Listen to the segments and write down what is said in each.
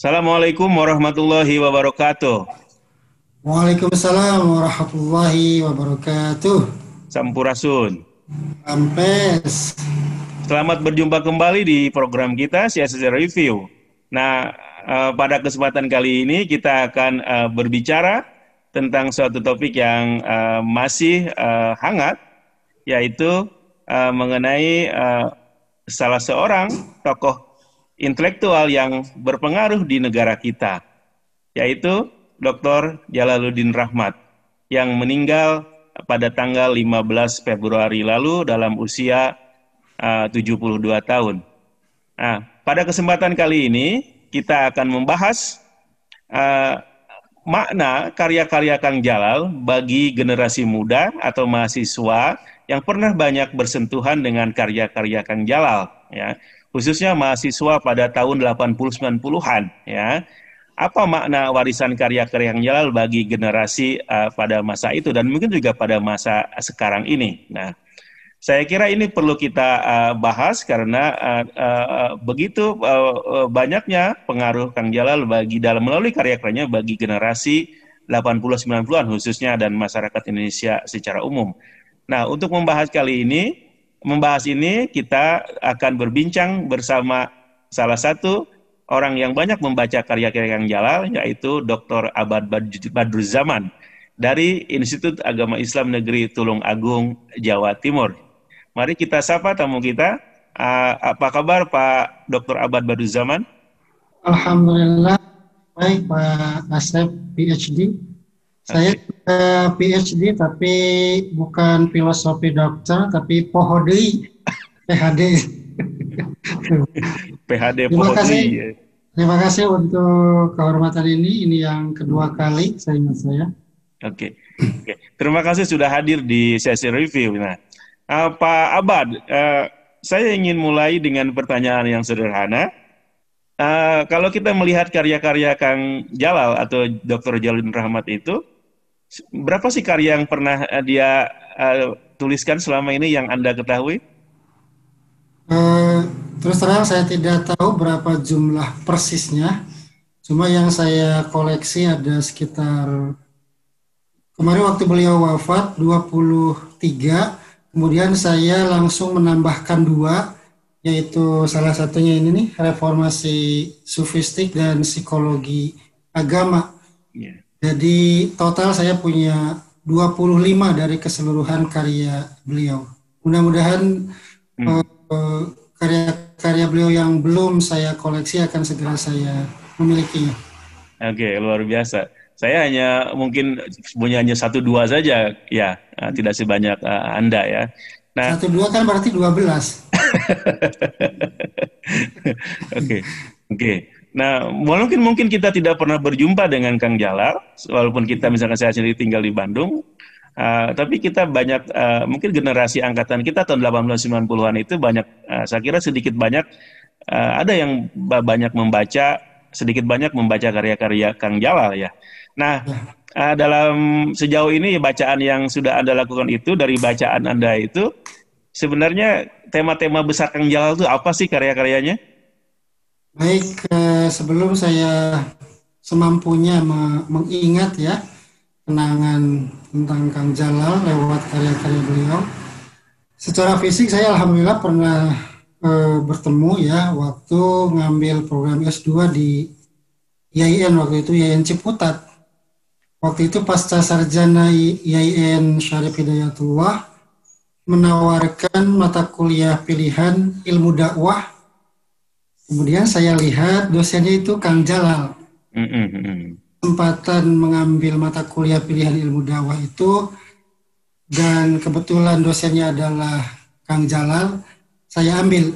Assalamualaikum warahmatullahi wabarakatuh. Waalaikumsalam warahmatullahi wabarakatuh. Sampurasun. Ampes. Selamat berjumpa kembali di program kita CSS Review. Nah, pada kesempatan kali ini kita akan berbicara tentang suatu topik yang masih hangat, yaitu mengenai salah seorang tokoh intelektual yang berpengaruh di negara kita, yaitu Dr. Jalaluddin Rahmat, yang meninggal pada tanggal 15 Februari lalu dalam usia 72 tahun. Nah, pada kesempatan kali ini kita akan membahas uh, makna karya-karya Kang Jalal bagi generasi muda atau mahasiswa yang pernah banyak bersentuhan dengan karya-karya Kang Jalal, ya, khususnya mahasiswa pada tahun 80-90-an, ya. Apa makna warisan karya-karya Kang Jalal bagi generasi pada masa itu dan mungkin juga pada masa sekarang ini. Nah, saya kira ini perlu kita bahas karena begitu banyaknya pengaruh Kang Jalal melalui karya-karyanya bagi generasi 80-90-an khususnya dan masyarakat Indonesia secara umum. Nah, untuk membahas ini kita akan berbincang bersama salah satu orang yang banyak membaca karya-karya Kang Jalal, yaitu Dr. Abad Badruzzaman dari Institut Agama Islam Negeri Tulung Agung, Jawa Timur. Mari kita sapa tamu kita. Apa kabar Pak Dr. Abad Badruzzaman? Alhamdulillah baik Pak Asep PhD. Saya PhD tapi bukan filosofi dokter tapi PhD. PhD. PhD Terima PhD. kasih. Terima kasih untuk kehormatan ini. Ini yang kedua kali saya ingat saya. Oke. Terima kasih sudah hadir di sesi review. Nah, Pak Abad, saya ingin mulai dengan pertanyaan yang sederhana. Kalau kita melihat karya-karya Kang Jalal atau Dr. Jalaluddin Rahmat itu, berapa sih karya yang pernah dia tuliskan selama ini yang Anda ketahui? Terus terang saya tidak tahu berapa jumlah persisnya. Cuma yang saya koleksi ada sekitar, kemarin waktu beliau wafat 23, kemudian saya langsung menambahkan 2, yaitu salah satunya ini nih, reformasi sufistik dan psikologi agama. Yeah. Jadi total saya punya 25 dari keseluruhan karya beliau. Mudah-mudahan karya-karya beliau yang belum saya koleksi akan segera saya memilikinya. Oke, luar biasa. Saya mungkin punya hanya 1-2 saja, ya, tidak sebanyak Anda ya. Nah, 1-2 kan berarti 12. Oke. Nah, mungkin kita tidak pernah berjumpa dengan Kang Jalal, walaupun kita misalkan saya sendiri tinggal di Bandung, tapi kita banyak, mungkin generasi angkatan kita tahun 1890-an itu banyak, saya kira sedikit banyak, ada yang banyak membaca, sedikit banyak membaca karya-karya Kang Jalal ya. Nah, dalam sejauh ini bacaan yang sudah Anda lakukan itu, dari bacaan Anda itu, sebenarnya tema-tema besar Kang Jalal itu apa sih karya-karyanya? Baik, sebelum saya semampunya mengingat ya kenangan tentang Kang Jalal lewat karya-karya beliau. Secara fisik saya alhamdulillah pernah bertemu ya waktu ngambil program S2 di IAIN, waktu itu IAIN Ciputat. Waktu itu pasca sarjana IAIN Syarif Hidayatullah menawarkan mata kuliah pilihan ilmu dakwah. Kemudian saya lihat dosennya itu Kang Jalal. Kesempatan mengambil mata kuliah pilihan ilmu dakwah itu, dan kebetulan dosennya adalah Kang Jalal, saya ambil.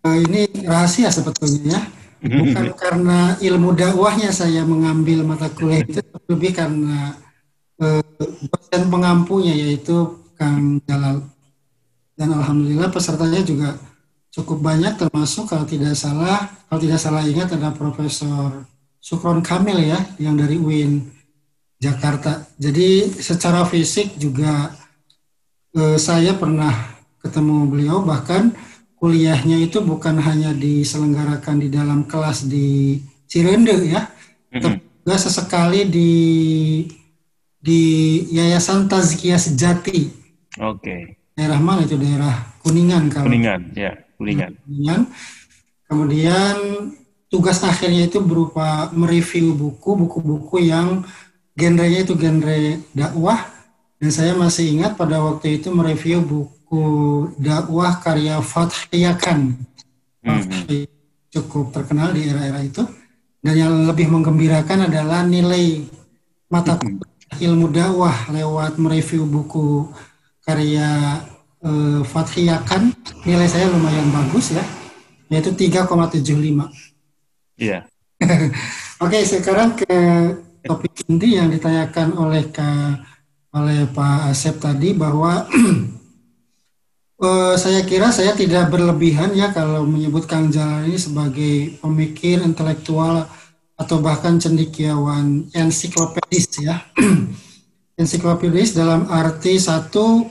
Ini rahasia sebetulnya ya. Bukan karena ilmu dakwahnya saya mengambil mata kuliah itu, lebih karena dosen pengampunya yaitu Kang Jalal. Dan alhamdulillah pesertanya juga cukup banyak, termasuk kalau tidak salah ingat ada Profesor Sukron Kamil ya, yang dari UIN Jakarta. Jadi secara fisik juga saya pernah ketemu beliau, bahkan kuliahnya itu bukan hanya diselenggarakan di dalam kelas di Cirende ya, tapi Mm-mm. juga sesekali di Yayasan Tazkiyah Sejati. Oke. Daerah mana itu? Daerah Kuningan kalau Kuningan, ya, Kuningan. Kuningan. Kemudian tugas akhirnya itu berupa mereview buku-buku yang genrenya itu genre dakwah, dan saya masih ingat pada waktu itu mereview buku dakwah karya Fathi Yakan. Mhm. Fathi cukup terkenal di era-era itu, dan yang lebih menggembirakan adalah nilai mata Mhm. kuliah ilmu dakwah lewat mereview buku karya Fathi Yakan. Nilai saya lumayan bagus ya, yaitu 3,75. Iya. Oke, sekarang ke topik inti yang ditanyakan oleh Pak Asep tadi, bahwa saya kira saya tidak berlebihan ya kalau menyebut Kang Jalal ini sebagai pemikir intelektual atau bahkan cendekiawan ensiklopedis ya. Ensiklopedis dalam arti satu,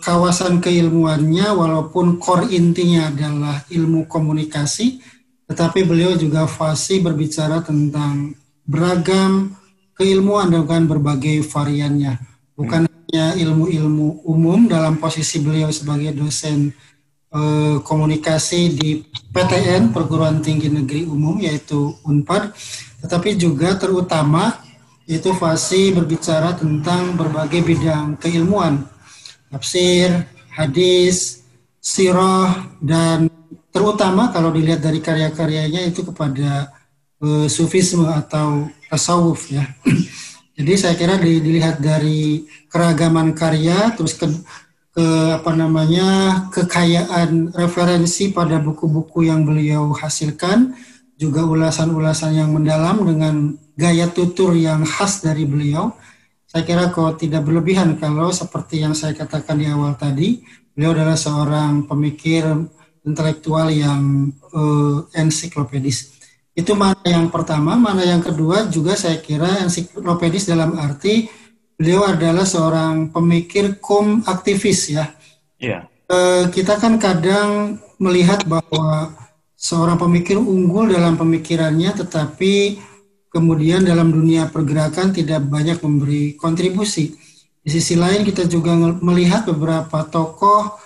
kawasan keilmuannya walaupun core intinya adalah ilmu komunikasi, tetapi beliau juga fasih berbicara tentang beragam keilmuan dengan berbagai variannya. Mhm. Bukan hanya ilmu-ilmu umum dalam posisi beliau sebagai dosen komunikasi di PTN, Perguruan Tinggi Negeri Umum, yaitu Unpad, tetapi juga terutama itu fasih berbicara tentang berbagai bidang keilmuan, tafsir, hadis, sirah, dan terutama kalau dilihat dari karya-karyanya itu kepada sufisme atau tasawuf ya. Jadi saya kira dilihat dari keragaman karya, terus ke apa namanya, kekayaan referensi pada buku-buku yang beliau hasilkan, juga ulasan-ulasan yang mendalam dengan gaya tutur yang khas dari beliau. Saya kira kok tidak berlebihan kalau seperti yang saya katakan di awal tadi, beliau adalah seorang pemikir intelektual yang ensiklopedis. Itu mana yang pertama. Mana yang kedua juga saya kira ensiklopedis dalam arti beliau adalah seorang pemikir aktivis ya. Iya. Kita kan kadang melihat bahwa seorang pemikir unggul dalam pemikirannya, tetapi kemudian dalam dunia pergerakan tidak banyak memberi kontribusi. Di sisi lain kita juga melihat beberapa tokoh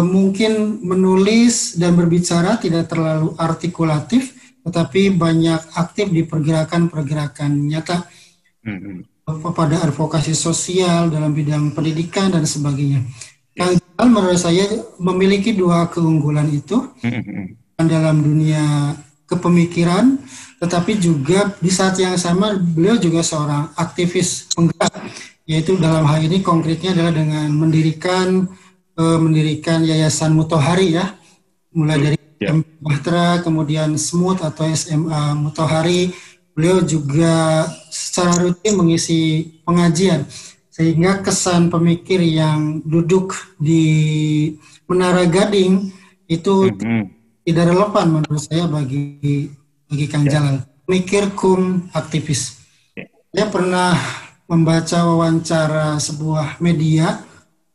mungkin menulis dan berbicara tidak terlalu artikulatif, tetapi banyak aktif di pergerakan-pergerakan nyata Mhm. pada advokasi sosial dalam bidang pendidikan dan sebagainya. Iya. Kang Jamal menurut saya memiliki dua keunggulan itu Mhm. dalam dunia kepemikiran, tetapi juga di saat yang sama beliau juga seorang aktivis penggerak, yaitu dalam hal ini konkretnya adalah dengan mendirikan Yayasan Mutohari ya, mulai Betul. dari Ya. Bahtera, kemudian SMUT atau SMA Mutohari. Beliau juga secara rutin mengisi pengajian, sehingga kesan pemikir yang duduk di Menara Gading itu Mhm. tidak relevan menurut saya bagi Kang Ya. Jalal. Pemikir aktivis. Ya. Saya pernah membaca wawancara sebuah media.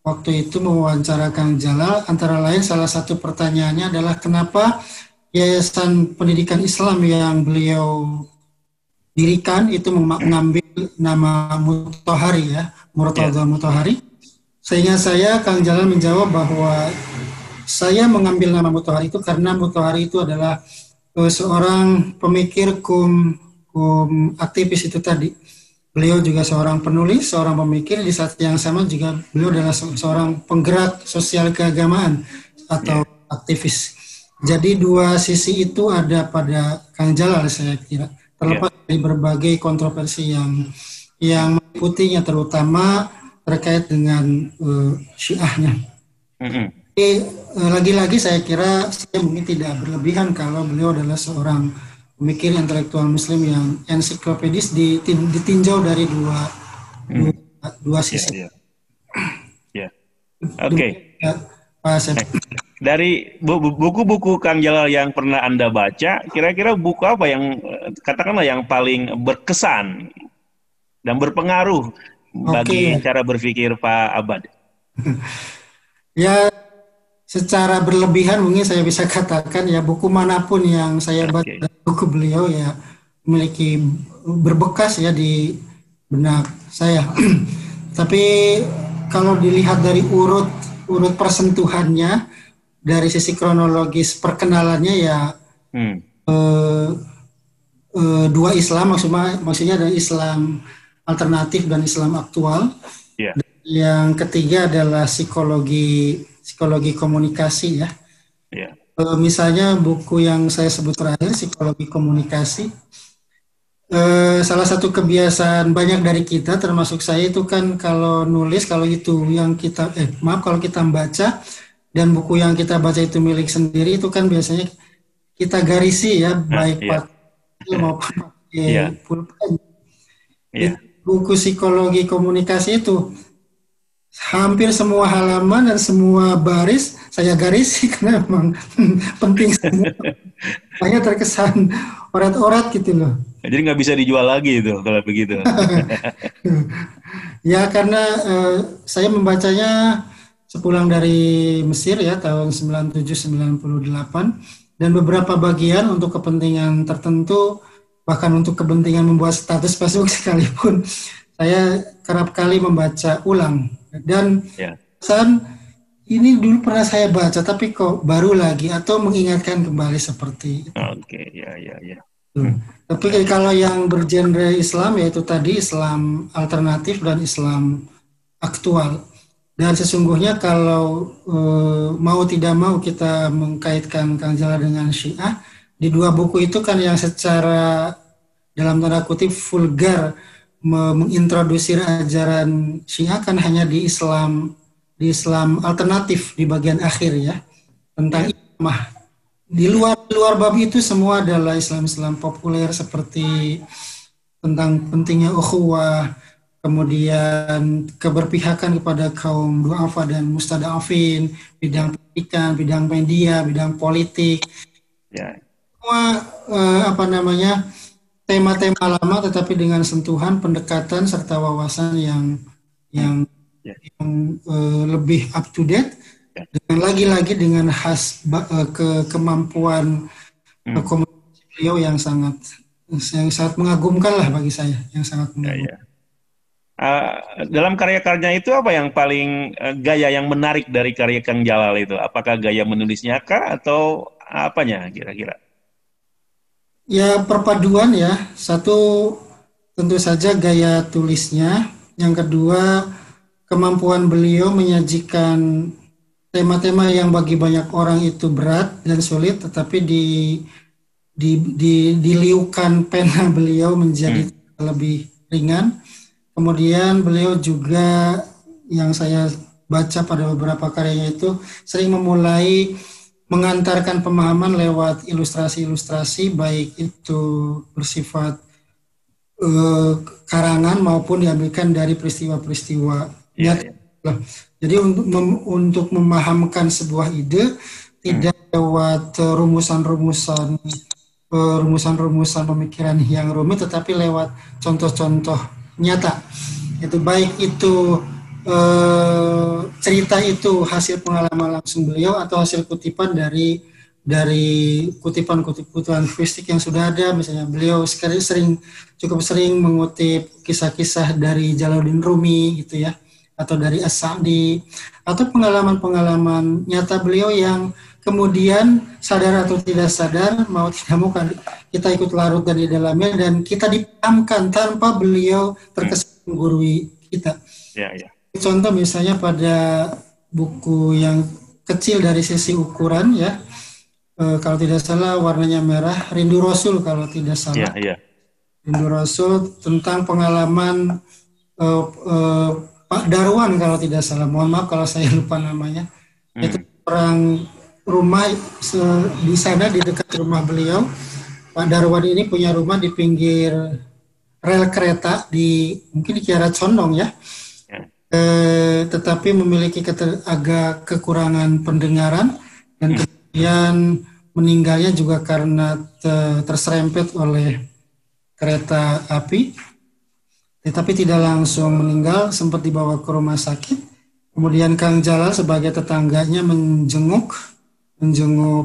Waktu itu mewawancara Kang Jalal, antara lain salah satu pertanyaannya adalah kenapa Yayasan Pendidikan Islam yang beliau dirikan itu mengambil nama Mutohari ya, Ya. Murtada Mutohari. Sehingga saya, Kang Jalal menjawab bahwa saya mengambil nama Mutohari itu karena Mutohari itu adalah seorang pemikir aktivis itu tadi. Beliau juga seorang penulis, seorang pemikir, di saat yang sama juga beliau adalah seorang penggerak sosial keagamaan atau Ya. aktivis. Jadi dua sisi itu ada pada Kang Jalal saya kira. Ya. Terlepas dari berbagai kontroversi yang mengikutinya, terutama terkait dengan Syiahnya. Mhm. Lagi-lagi saya kira saya mungkin tidak berlebihan kalau beliau adalah seorang pemikir intelektual Muslim yang ensiklopedis ditinjau dari dua, Mhm. dua Ya. sisi. Ya. Ya. Oke. Ya, Pak Asep. Nah, dari buku-buku Kang Jalal yang pernah Anda baca, kira-kira buku apa yang katakanlah yang paling berkesan dan berpengaruh bagi Oke, cara berpikir Pak Abad? ya secara berlebihan mungkin saya bisa katakan ya buku manapun yang saya baca Oke. dari buku beliau ya memiliki berbekas ya di benak saya. Tapi kalau dilihat dari urut urut persentuhannya dari sisi kronologis perkenalannya ya Hmm. eh, dua Islam maksudnya ada Islam alternatif dan Islam aktual. Ya. Yang ketiga adalah psikologi psikologi komunikasi ya. Ya. Misalnya buku yang saya sebut terakhir, psikologi komunikasi. Salah satu kebiasaan banyak dari kita, termasuk saya itu kan kalau nulis, kalau itu yang kita, maaf kalau kita baca dan buku yang kita baca itu milik sendiri, itu kan biasanya kita garisi ya, Nah, baik iya. pakai maupun pakai Iya. pulpen. Itu Iya. buku psikologi komunikasi itu hampir semua halaman dan semua baris saya garisi karena memang penting semua. Saya terkesan orat-orat gitu loh. Jadi nggak bisa dijual lagi itu kalau begitu. Ya karena saya membacanya sepulang dari Mesir ya tahun 97-98 dan beberapa bagian untuk kepentingan tertentu bahkan untuk kepentingan membuat status Facebook sekalipun saya kerap kali membaca ulang dan Ya. pesan ini dulu pernah saya baca tapi kok baru lagi atau mengingatkan kembali seperti itu. Oke, ya, ya, ya. Hmm. Tapi kalau yang bergenre Islam yaitu tadi Islam alternatif dan Islam aktual. Dan sesungguhnya kalau mau tidak mau kita mengkaitkan Kang Jala dengan Syiah, di dua buku itu kan yang secara dalam tanda kutip vulgar mengintrodusir ajaran Syiah kan hanya di Islam alternatif di bagian akhir ya tentang Ya. imamah. Di luar bab itu semua adalah Islam-Islam populer seperti tentang pentingnya ukhuwah, kemudian keberpihakan kepada kaum duafa dan mustadafin, bidang pendidikan, bidang media, bidang politik, Ya. semua apa namanya tema-tema lama tetapi dengan sentuhan pendekatan serta wawasan Hmm. yang Ya. lebih up to date Ya. dengan lagi-lagi dengan kemampuan Hmm. komunikasi beliau yang sangat mengagumkan lah bagi saya, yang sangat Ya, mengagumkan. ya. Dalam karya-karyanya itu apa yang paling gaya yang menarik dari karya Kang Jalal itu? Apakah gaya menulisnya kah atau apanya kira-kira? Ya perpaduan ya, satu tentu saja gaya tulisnya, yang kedua kemampuan beliau menyajikan tema-tema yang bagi banyak orang itu berat dan sulit, tetapi diliukan pena beliau menjadi Hmm. lebih ringan. Kemudian beliau juga yang saya baca pada beberapa karyanya itu sering memulai mengantarkan pemahaman lewat ilustrasi-ilustrasi baik itu bersifat eh, karangan maupun diambilkan dari peristiwa-peristiwa Ya, nyata. ya. Jadi untuk memahamkan sebuah ide Hmm. tidak lewat rumusan-rumusan pemikiran yang rumit, tetapi lewat contoh-contoh nyata. Itu baik itu cerita itu hasil pengalaman langsung beliau atau hasil kutipan dari kutipan-kutipan fisik yang sudah ada. Misalnya beliau cukup sering mengutip kisah-kisah dari Jalaluddin Rumi gitu ya, atau dari As-Sa'di, atau pengalaman-pengalaman nyata beliau yang kemudian sadar atau tidak sadar, mau tidak mau kita ikut larut dari dalamnya dan kita dipahamkan tanpa beliau Hmm. terkesan menggurui kita. Ya, ya. Contoh misalnya pada buku yang kecil dari sisi ukuran ya, kalau tidak salah warnanya merah, Rindu Rasul kalau tidak Ya, salah. ya. Rindu Rasul tentang pengalaman eh, eh, Pak Darwan kalau tidak salah. Mohon maaf kalau saya lupa namanya. Itu Hmm. orang rumah di sana di dekat rumah beliau. Pak Darwan ini punya rumah di pinggir rel kereta mungkin di Kiara Condong ya. Ya. Tetapi memiliki agak kekurangan pendengaran dan Hmm. kemudian meninggalnya juga karena terserempet oleh kereta api, tetapi tidak langsung meninggal, sempat dibawa ke rumah sakit. Kemudian Kang Jalal sebagai tetangganya menjenguk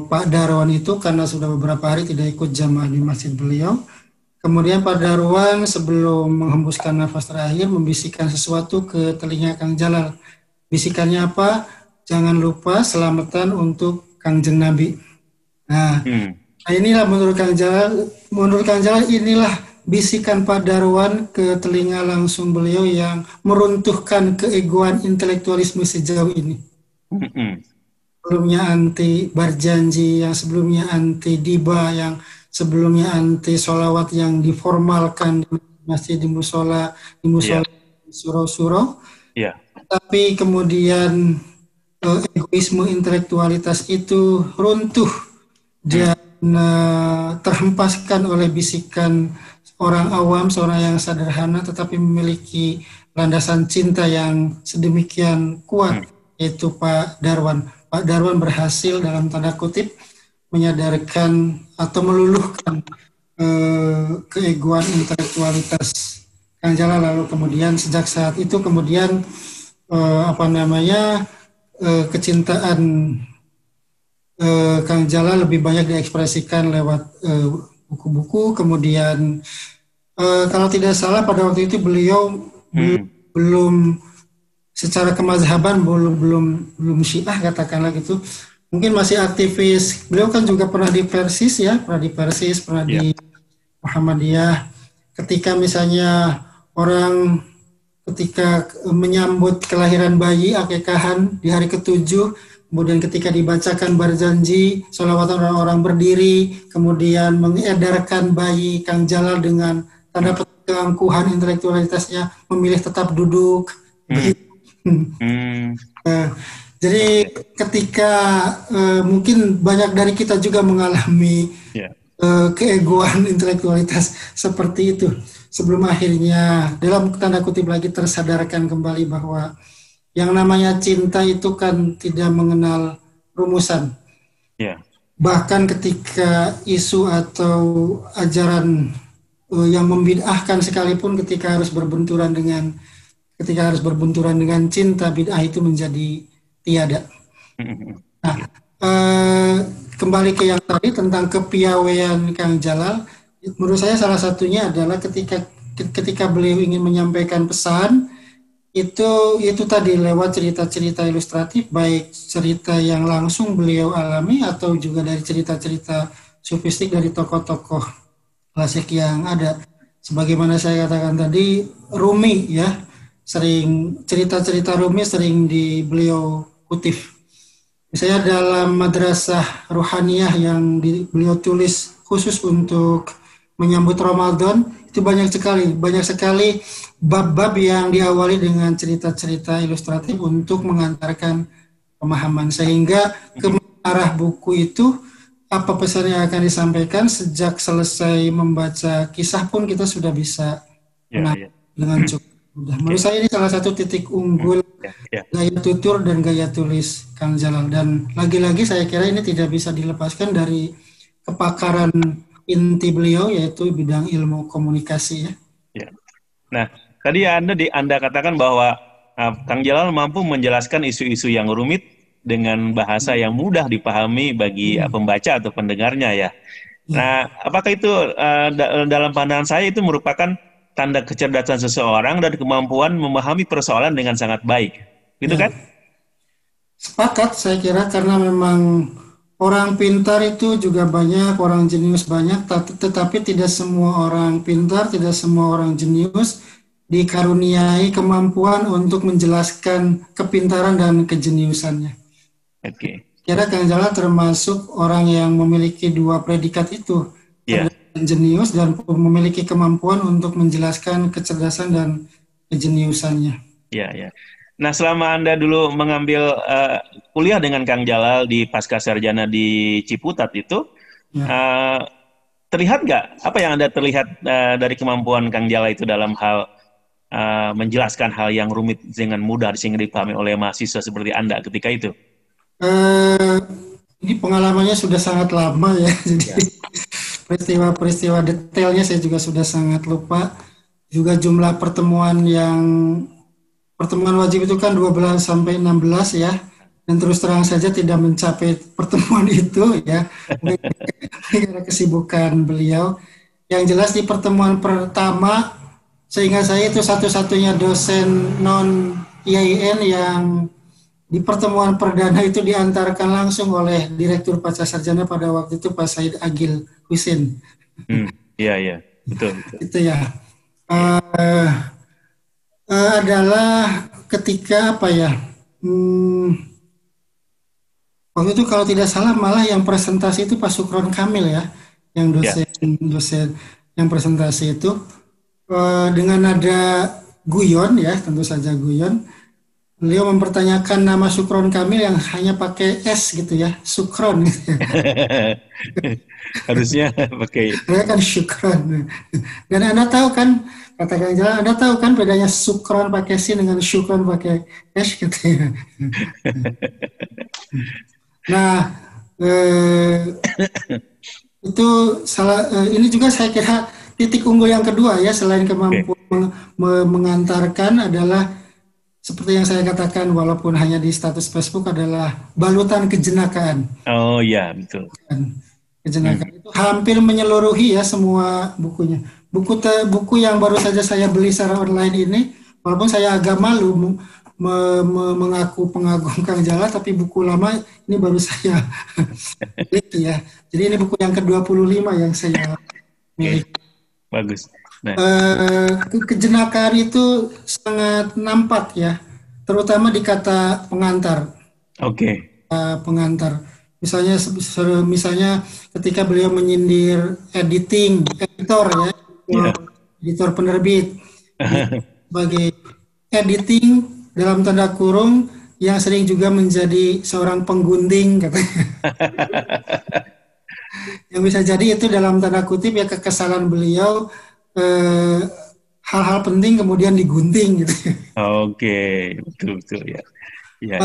Pak Darwan itu karena sudah beberapa hari tidak ikut jamaah di masjid beliau. Kemudian Pak Darwan sebelum menghembuskan nafas terakhir membisikkan sesuatu ke telinga Kang Jalal. Bisikannya apa? Jangan lupa selamatan untuk Kangjeng Nabi. Nah, inilah menurut Kang Jalal inilah bisikan Pak Darwan ke telinga langsung beliau yang meruntuhkan keegoan intelektualisme sejauh ini. Sebelumnya anti berjanji, yang sebelumnya anti diba, yang sebelumnya anti sholawat yang diformalkan di masjid, di musola, surau-surau. Tapi kemudian egoisme intelektualitas itu runtuh dan terhempaskan oleh bisikan orang awam, seorang yang sederhana tetapi memiliki landasan cinta yang sedemikian kuat, yaitu Pak Darwan. Pak Darwan berhasil dalam tanda kutip menyadarkan atau meluluhkan keegoan intelektualitas Kang Jalal. Lalu kemudian sejak saat itu kemudian kecintaan Kang Jalal lebih banyak diekspresikan lewat buku-buku. Kemudian kalau tidak salah pada waktu itu beliau belum secara kemazhaban belum Syiah katakanlah gitu. Mungkin masih aktivis. Beliau kan juga pernah di Persis ya, pernah di Muhammadiyah. Ketika misalnya ketika menyambut kelahiran bayi, akekahan di hari ke-7, kemudian ketika dibacakan berjanji, sholawatan orang-orang berdiri, kemudian mengedarkan bayi Kang Jalal dengan tanda keangkuhan intelektualitasnya, memilih tetap duduk. Jadi ketika mungkin banyak dari kita juga mengalami keegoan intelektualitas seperti itu, sebelum akhirnya dalam tanda kutip lagi tersadarkan kembali bahwa yang namanya cinta itu kan tidak mengenal rumusan. Bahkan ketika isu atau ajaran yang membid'ahkan sekalipun, ketika harus berbenturan dengan cinta, bid'ah itu menjadi tiada. Nah, kembali ke yang tadi tentang kepiawaian Kang Jalal, menurut saya salah satunya adalah ketika beliau ingin menyampaikan pesan itu tadi lewat cerita-cerita ilustratif, baik cerita yang langsung beliau alami atau juga dari cerita-cerita sufistik dari tokoh-tokoh klasik yang ada. Sebagaimana saya katakan tadi, Rumi ya, cerita-cerita Rumi sering beliau kutip. Misalnya dalam madrasah ruhaniyah yang beliau tulis khusus untuk menyambut Ramadan, itu banyak sekali bab-bab yang diawali dengan cerita-cerita ilustratif untuk mengantarkan pemahaman, sehingga ke arah buku itu apa pesan yang akan disampaikan sejak selesai membaca kisah pun kita sudah bisa dengan cukup mudah. Menurut saya ini salah satu titik unggul gaya tutur dan gaya tulis Kang Jalal, dan lagi-lagi saya kira ini tidak bisa dilepaskan dari kepakaran inti beliau, yaitu bidang ilmu komunikasi ya. Nah, tadi Anda katakan bahwa Kang Jalal mampu menjelaskan isu-isu yang rumit dengan bahasa yang mudah dipahami bagi pembaca atau pendengarnya ya. Nah, apakah itu dalam pandangan saya itu merupakan tanda kecerdasan seseorang dan kemampuan memahami persoalan dengan sangat baik, gitu kan? Sepakat saya kira, karena memang orang pintar itu juga banyak, orang jenius banyak, tetapi tidak semua orang pintar, tidak semua orang jenius dikaruniai kemampuan untuk menjelaskan kepintaran dan kejeniusannya. Kira Kang Jalal termasuk orang yang memiliki dua predikat itu, jenius dan memiliki kemampuan untuk menjelaskan kecerdasan dan kejeniusannya. Nah, selama Anda dulu mengambil kuliah dengan Kang Jalal di Pasca Sarjana di Ciputat itu, terlihat nggak apa yang Anda terlihat dari kemampuan Kang Jalal itu dalam hal menjelaskan hal yang rumit dengan mudah sehingga dipahami oleh mahasiswa seperti Anda ketika itu? Ini pengalamannya sudah sangat lama ya, jadi peristiwa-peristiwa detailnya saya juga sudah sangat lupa. Juga jumlah pertemuan yang pertemuan wajib itu kan 12 sampai 16 ya. Dan terus terang saja tidak mencapai pertemuan itu ya. Mungkin karena kesibukan beliau. Yang jelas di pertemuan pertama, seingat saya itu satu-satunya dosen non IAIN yang di pertemuan perdana itu diantarkan langsung oleh Direktur Pasca Sarjana pada waktu itu Pak Said Agil Husin. Iya, iya, betul, betul. Itu ya. Iya. Adalah ketika apa ya? Waktu itu kalau tidak salah malah yang presentasi itu Pak Sukron Kamil ya, yang Ya. dosen yang presentasi itu dengan nada guyon ya, tentu saja guyon. Beliau mempertanyakan nama Sukron Kamil yang hanya pakai S gitu ya, Sukron gitu ya. Harusnya pakai. Saya kan Syukron. Dan Anda tahu kan, kata Kang Jalan, Anda tahu kan bedanya Sukron pakai S dengan Syukron pakai S gitu ya. Nah, itu ini juga saya kira titik unggul yang kedua ya, selain kemampuan mengantarkan adalah seperti yang saya katakan, walaupun hanya di status Facebook, adalah balutan kejenakaan. Oh iya, betul. Kejenakaan itu hampir menyeluruhi ya semua bukunya. Buku yang baru saja saya beli secara online ini, walaupun saya agak malu mengaku pengagum Kang Jala, tapi buku lama ini baru saya itu ya. Jadi ini buku yang ke-25 yang saya miliki. Bagus. Nah, Kejenakaan itu sangat nampak ya, terutama di kata pengantar. oke. Pengantar. Misalnya ketika beliau menyindir editor ya, Iya. editor penerbit sebagai editing dalam tanda kurung yang sering juga menjadi seorang penggunting katanya. Yang bisa jadi itu dalam tanda kutip ya kekesalan beliau, hal-hal penting kemudian digunting gitu. Oke, betul, betul ya. Ya.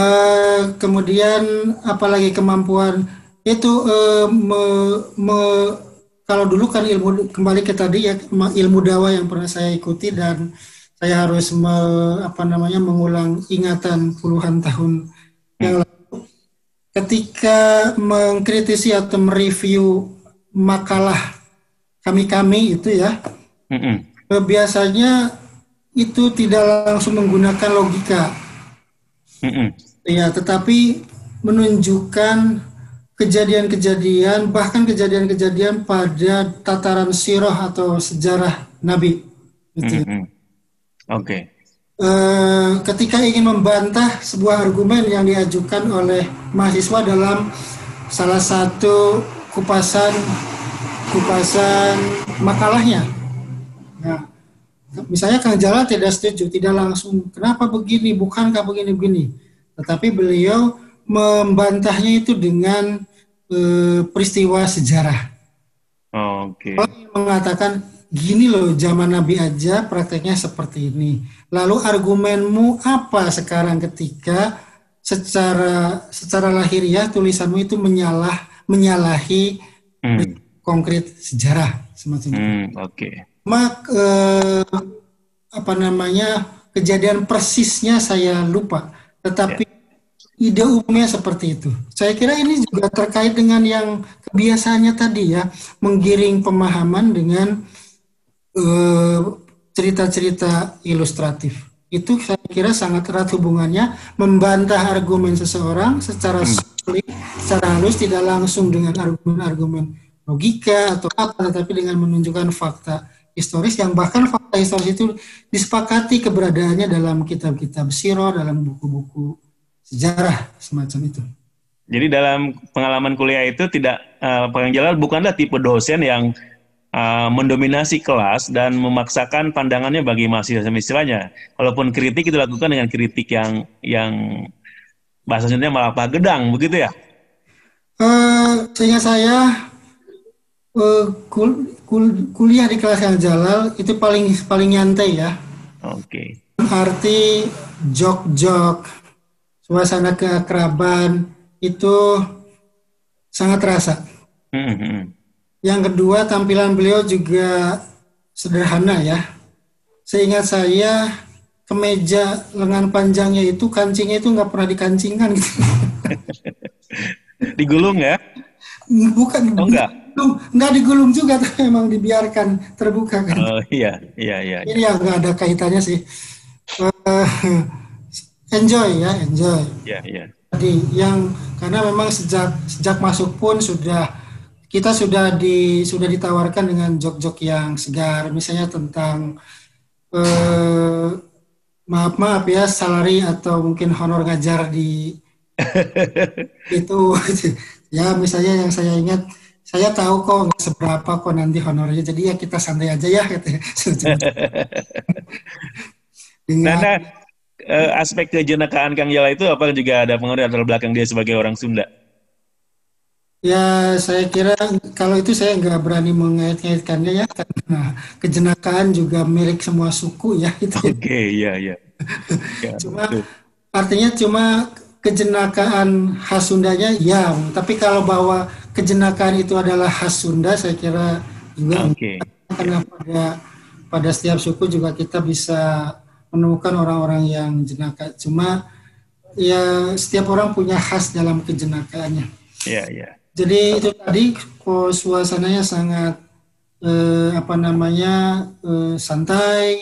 Kemudian apalagi kemampuan itu kalau dulu kan kembali ke tadi ya, ilmu dakwah yang pernah saya ikuti dan saya harus mengulang ingatan puluhan tahun yang lalu ketika mengkritisi atau mereview makalah kami itu ya. Biasanya itu tidak langsung menggunakan logika. Ya, tetapi menunjukkan kejadian-kejadian, bahkan kejadian-kejadian pada tataran sirah atau sejarah Nabi. Gitu. Oke. Ketika ingin membantah sebuah argumen yang diajukan oleh mahasiswa dalam salah satu kupasan makalahnya. Nah, misalnya Kang Jala tidak setuju, tidak langsung kenapa begini, bukankah begini-begini. Tetapi beliau membantahnya itu dengan peristiwa sejarah. Oke. Mengatakan gini loh, zaman Nabi aja prakteknya seperti ini. Lalu argumenmu apa sekarang ketika secara lahiriah tulisanmu itu menyalahi konkret sejarah semacam itu. Oke. Kejadian persisnya saya lupa, tetapi ide umumnya seperti itu. Saya kira ini juga terkait dengan yang kebiasaannya tadi ya, menggiring pemahaman dengan cerita-cerita ilustratif. Itu saya kira sangat erat hubungannya, membantah argumen seseorang secara sulit, secara halus, tidak langsung dengan argumen-argumen logika atau apa, tetapi dengan menunjukkan fakta historis yang bahkan fakta historis itu disepakati keberadaannya dalam kitab-kitab sirah, dalam buku-buku sejarah semacam itu. Jadi dalam pengalaman kuliah itu tidak Kang Jalal bukanlah tipe dosen yang mendominasi kelas dan memaksakan pandangannya bagi mahasiswa-mahasiswanya. Kalaupun kritik itu dilakukan dengan kritik yang bahasanya malah pagedang, begitu ya? Sehingga saya kuliah di kelas Kang Jalal itu paling nyantai ya. Oke. Arti jok-jok, suasana keakraban itu sangat terasa. Yang kedua, tampilan beliau juga sederhana ya. Seingat saya kemeja lengan panjangnya itu kancingnya itu nggak pernah dikancingkan gitu. Digulung ya? Bukan, Oh enggak? nggak digulung juga, tapi memang dibiarkan terbuka kan. Oh iya, iya, iya, iya. Ini yang nggak ada kaitannya sih. Eh, enjoy ya, enjoy. Iya, iya. Tadi yang karena memang sejak sejak masuk pun kita sudah ditawarkan dengan jok-jok yang segar, misalnya tentang eh, maaf ya salary atau mungkin honor ngajar di itu. Ya misalnya yang saya ingat, saya tahu kok nggak seberapa kok nanti honornya, jadi ya kita santai aja ya gitu. Nah, Dengan aspek kejenekaan Kang Jala itu apa juga ada pengaruh latar belakang dia sebagai orang Sunda? ya saya kira kalau itu saya nggak berani mengait-ngaitkannya ya, karena kejenakaan juga milik semua suku ya gitu ya. Oke, iya, iya. Ya, Cuma betul. artinya cuma kejenakaan khas Sundanya ya, tapi kalau bahwa kejenakaan itu adalah khas Sunda, saya kira juga enggak. Oke. Ya, Karena pada setiap suku juga kita bisa menemukan orang-orang yang jenaka. Cuma ya setiap orang punya khas dalam kejenakaannya. ya, ya. Jadi itu tadi kok suasananya sangat apa namanya santai,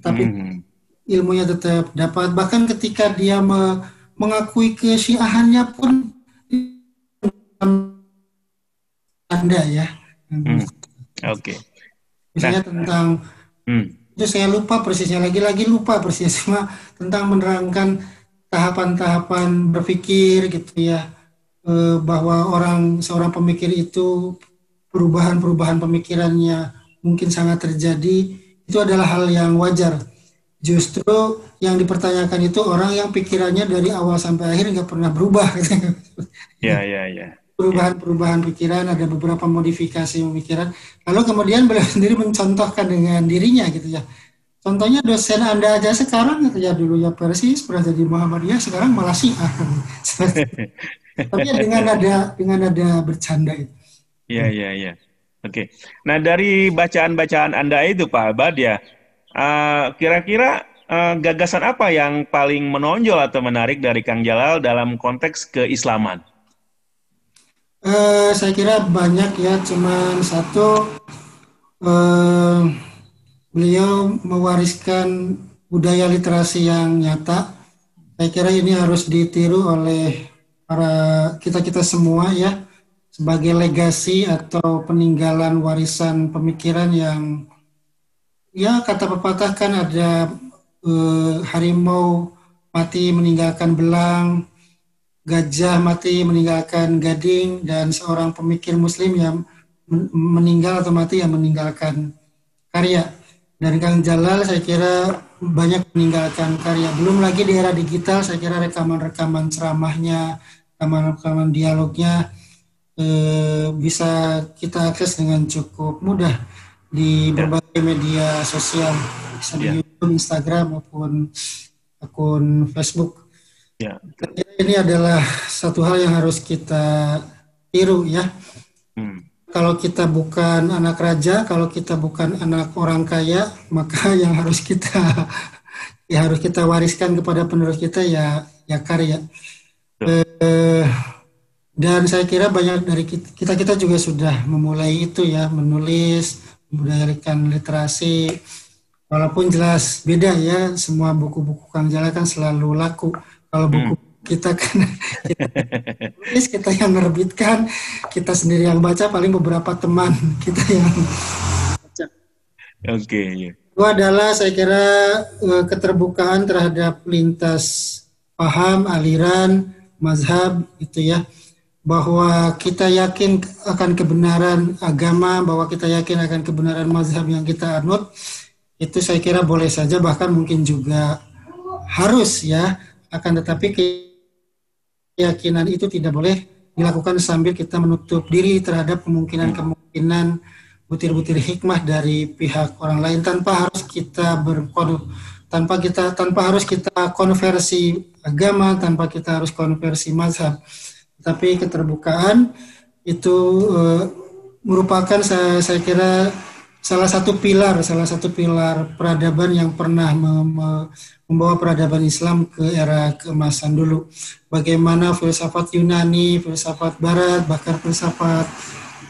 tapi Hmm. ilmunya tetap dapat. Bahkan ketika dia mengakui kesyiahannya pun Anda ya. Hmm. Oke. Nah, Misalnya tentang hmm. itu saya lupa persisnya, lagi-lagi lupa persis, cuma tentang menerangkan tahapan-tahapan berpikir gitu ya, bahwa seorang pemikir itu perubahan-perubahan pemikirannya mungkin sangat terjadi, itu adalah hal yang wajar. Justru yang dipertanyakan itu orang yang pikirannya dari awal sampai akhir nggak pernah berubah. Ya, ya, ya. Ya, Perubahan-perubahan pikiran, ada beberapa modifikasi pemikiran. Lalu kemudian beliau sendiri mencontohkan dengan dirinya gitu ya. Contohnya dosen Anda aja sekarang gitu ya, dulu ya Persis, pernah jadi Muhammadiyah, sekarang malah Syiah. Tapi ya dengan ada bercanda itu. ya, ya, ya. Oke. Nah, dari bacaan-bacaan Anda itu, Pak Abad ya, kira-kira gagasan apa yang paling menonjol atau menarik dari Kang Jalal dalam konteks keislaman? Saya kira banyak ya, cuman satu, eh, beliau mewariskan budaya literasi yang nyata. Saya kira ini harus ditiru oleh para kita-kita semua ya, sebagai legasi atau peninggalan warisan pemikiran yang ya kata pepatah kan ada, harimau mati meninggalkan belang, gajah mati meninggalkan gading, dan seorang pemikir muslim yang meninggal atau mati yang meninggalkan karya. Dan Kang Jalal saya kira banyak meninggalkan karya. Belum lagi di era digital, saya kira rekaman-rekaman ceramahnya, rekaman-rekaman dialognya bisa kita akses dengan cukup mudah di Ya, berbagai media sosial, bisa di ya, YouTube, Instagram maupun akun Facebook. ya. Ini adalah satu hal yang harus kita tiru ya. Hmm. Kalau kita bukan anak raja, kalau kita bukan anak orang kaya, maka yang harus kita wariskan kepada penerus kita ya karya. Betul. Dan saya kira banyak dari kita juga sudah memulai itu ya, menulis, membudayakan literasi. Walaupun jelas beda ya, semua buku-buku Kang Jala kan selalu laku. Kalau buku Hmm. kita kan kita tulis, kita yang menerbitkan, kita sendiri yang baca, paling beberapa teman kita yang baca. Oke, ya. Itu adalah saya kira keterbukaan terhadap lintas paham, aliran, mazhab itu ya. Bahwa kita yakin akan kebenaran agama, bahwa kita yakin akan kebenaran mazhab yang kita anut, itu saya kira boleh saja, bahkan mungkin juga harus ya. Akan tetapi keyakinan itu tidak boleh dilakukan sambil kita menutup diri terhadap kemungkinan-kemungkinan butir-butir hikmah dari pihak orang lain, tanpa harus kita konversi agama, tanpa kita harus konversi mazhab. Tapi keterbukaan itu merupakan saya kira salah satu pilar peradaban yang pernah membawa peradaban Islam ke era keemasan dulu. Bagaimana filsafat Yunani, filsafat Barat, bahkan filsafat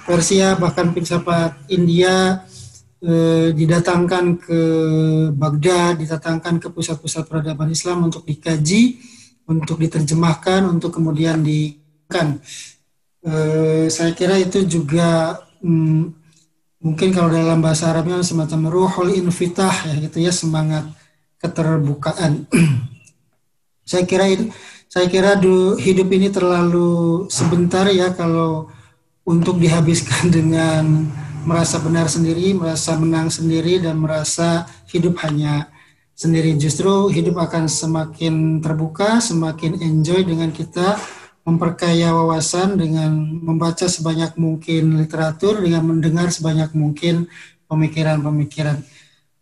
Persia, bahkan filsafat India didatangkan ke Baghdad, didatangkan ke pusat-pusat peradaban Islam untuk dikaji, untuk diterjemahkan, untuk kemudian dikan. Saya kira itu juga mungkin kalau dalam bahasa Arabnya semacam ruhul infitah ya gitu ya, semangat keterbukaan. Saya kira hidup ini terlalu sebentar ya kalau untuk dihabiskan dengan merasa benar sendiri, merasa menang sendiri, dan merasa hidup hanya sendiri. Justru hidup akan semakin terbuka, semakin enjoy dengan kita memperkaya wawasan, dengan membaca sebanyak mungkin literatur, dengan mendengar sebanyak mungkin pemikiran-pemikiran.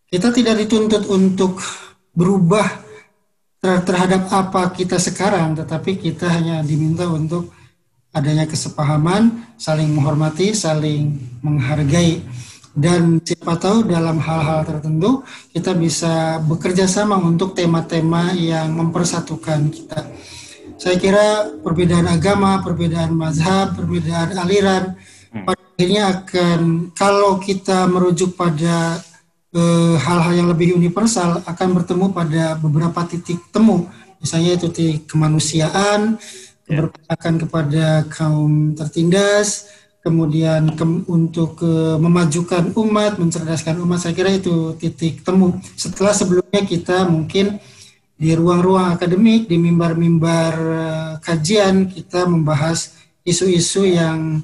Kita tidak dituntut untuk berubah terhadap apa kita sekarang, tetapi kita hanya diminta untuk adanya kesepahaman, saling menghormati, saling menghargai. Dan siapa tahu dalam hal-hal tertentu kita bisa bekerja sama untuk tema-tema yang mempersatukan kita. Saya kira perbedaan agama, perbedaan mazhab, perbedaan aliran, pada akhirnya akan, kalau kita merujuk pada hal-hal yang lebih universal, akan bertemu pada beberapa titik temu. Misalnya itu titik kemanusiaan, keberpihakan kepada kaum tertindas, kemudian untuk memajukan umat, mencerdaskan umat. Saya kira itu titik temu. Setelah sebelumnya kita mungkin di ruang-ruang akademik, di mimbar-mimbar kajian, kita membahas isu-isu yang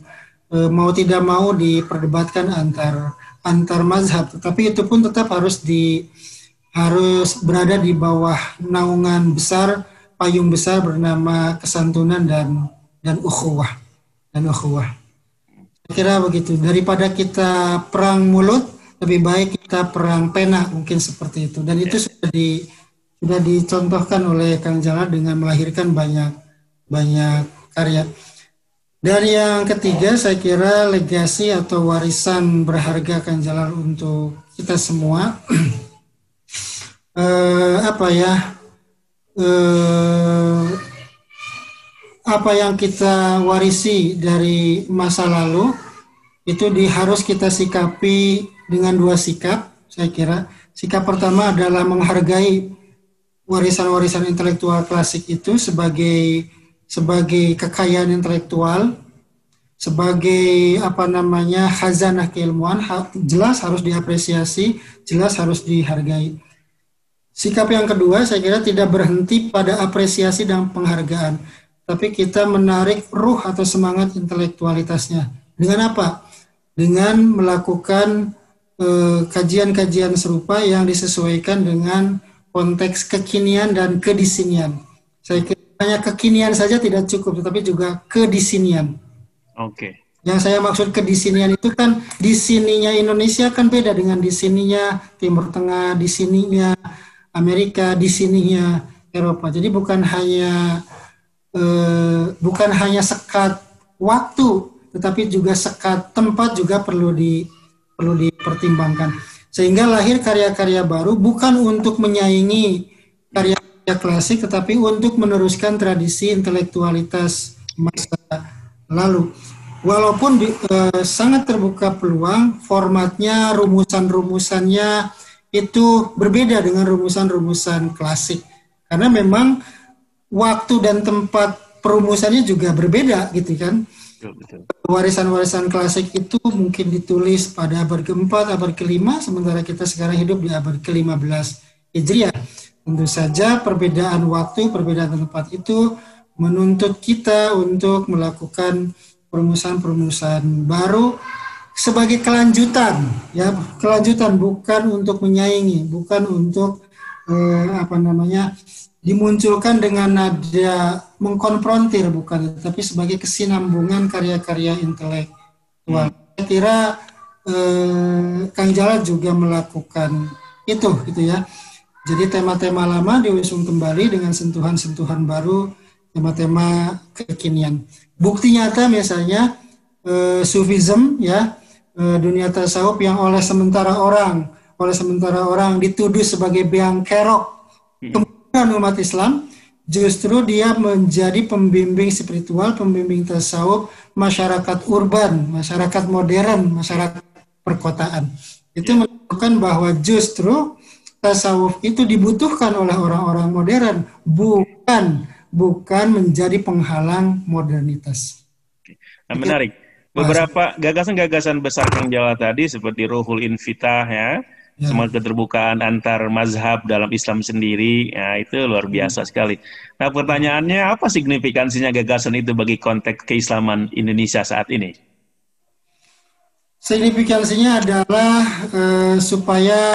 mau tidak mau diperdebatkan antar mazhab. Tetapi itu pun tetap harus berada di bawah naungan besar, payung besar bernama kesantunan dan ukhuwah. Saya kira begitu. Daripada kita perang mulut, lebih baik kita perang pena, mungkin seperti itu. Dan itu sudah dicontohkan oleh Kang Jalal dengan melahirkan banyak karya. Dan yang ketiga, saya kira legasi atau warisan berharga Kang Jalal untuk kita semua. Apa yang kita warisi dari masa lalu itu harus kita sikapi dengan dua sikap. Saya kira sikap pertama adalah menghargai warisan-warisan intelektual klasik itu sebagai kekayaan intelektual, sebagai khazanah keilmuan, jelas harus diapresiasi, jelas harus dihargai. Sikap yang kedua, saya kira tidak berhenti pada apresiasi dan penghargaan, tapi kita menarik ruh atau semangat intelektualitasnya. Dengan apa? Dengan melakukan kajian-kajian serupa yang disesuaikan dengan konteks kekinian dan kedisinian. Saya kira hanya kekinian saja tidak cukup, tetapi juga kedisinian. Oke. Yang saya maksud kedisinian itu kan di sininya Indonesia kan beda dengan di sininya Timur Tengah, di sininya Amerika, di sininya Eropa. Jadi bukan hanya sekat waktu, tetapi juga sekat tempat juga perlu dipertimbangkan. Sehingga lahir karya-karya baru bukan untuk menyaingi karya-karya klasik, tetapi untuk meneruskan tradisi intelektualitas masa lalu. Walaupun sangat terbuka peluang, formatnya, rumusan-rumusannya itu berbeda dengan rumusan-rumusan klasik. Karena memang waktu dan tempat perumusannya juga berbeda gitu kan. Betul. Warisan-warisan klasik itu mungkin ditulis pada abad ke-4, abad ke-5, sementara kita sekarang hidup di abad ke-15 Hijriah. Tentu saja perbedaan waktu, perbedaan tempat itu menuntut kita untuk melakukan perumusan-perumusan baru sebagai kelanjutan, ya, kelanjutan, bukan untuk menyaingi, bukan untuk dimunculkan dengan nada mengkonfrontir, bukan, tapi sebagai kesinambungan karya-karya intelektual. Saya kira Kang Jalal juga melakukan itu, gitu ya. Jadi tema-tema lama diusung kembali dengan sentuhan-sentuhan baru, tema-tema kekinian. Bukti nyata misalnya Sufism, ya, dunia tasawuf yang oleh sementara orang dituduh sebagai beang kerok, bukan umat Islam, justru dia menjadi pembimbing spiritual, pembimbing tasawuf masyarakat urban, masyarakat modern, masyarakat perkotaan. Itu menunjukkan bahwa justru tasawuf itu dibutuhkan oleh orang-orang modern, bukan menjadi penghalang modernitas. Nah, menarik. Beberapa gagasan-gagasan besar Kang Jawa tadi seperti Ruhul Infitah ya, semangat keterbukaan antar mazhab dalam Islam sendiri, ya, itu luar biasa sekali. Nah, pertanyaannya apa signifikansinya gagasan itu bagi konteks keislaman Indonesia saat ini? Signifikansinya adalah supaya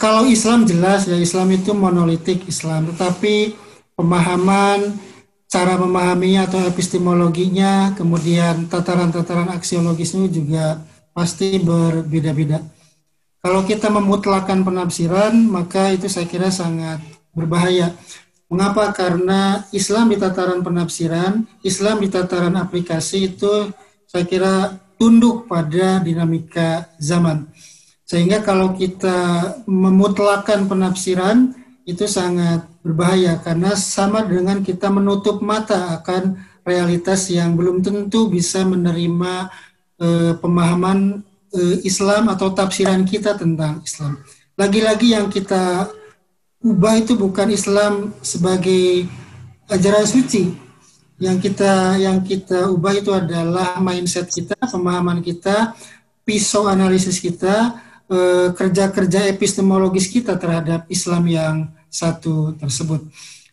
kalau Islam jelas ya, Islam itu monolitik Islam, tetapi pemahaman, cara memahaminya atau epistemologinya, kemudian tataran-tataran aksiologisnya juga pasti berbeda-beda. Kalau kita memutlakan penafsiran, maka itu saya kira sangat berbahaya. Mengapa? Karena Islam di tataran penafsiran, Islam di tataran aplikasi itu saya kira tunduk pada dinamika zaman. Sehingga kalau kita memutlakan penafsiran, itu sangat berbahaya karena sama dengan kita menutup mata akan realitas yang belum tentu bisa menerima pemahaman Islam atau tafsiran kita tentang Islam. Lagi-lagi yang kita ubah itu bukan Islam sebagai ajaran suci. Yang kita ubah itu adalah mindset kita, pemahaman kita, pisau analisis kita, kerja-kerja epistemologis kita terhadap Islam yang satu tersebut.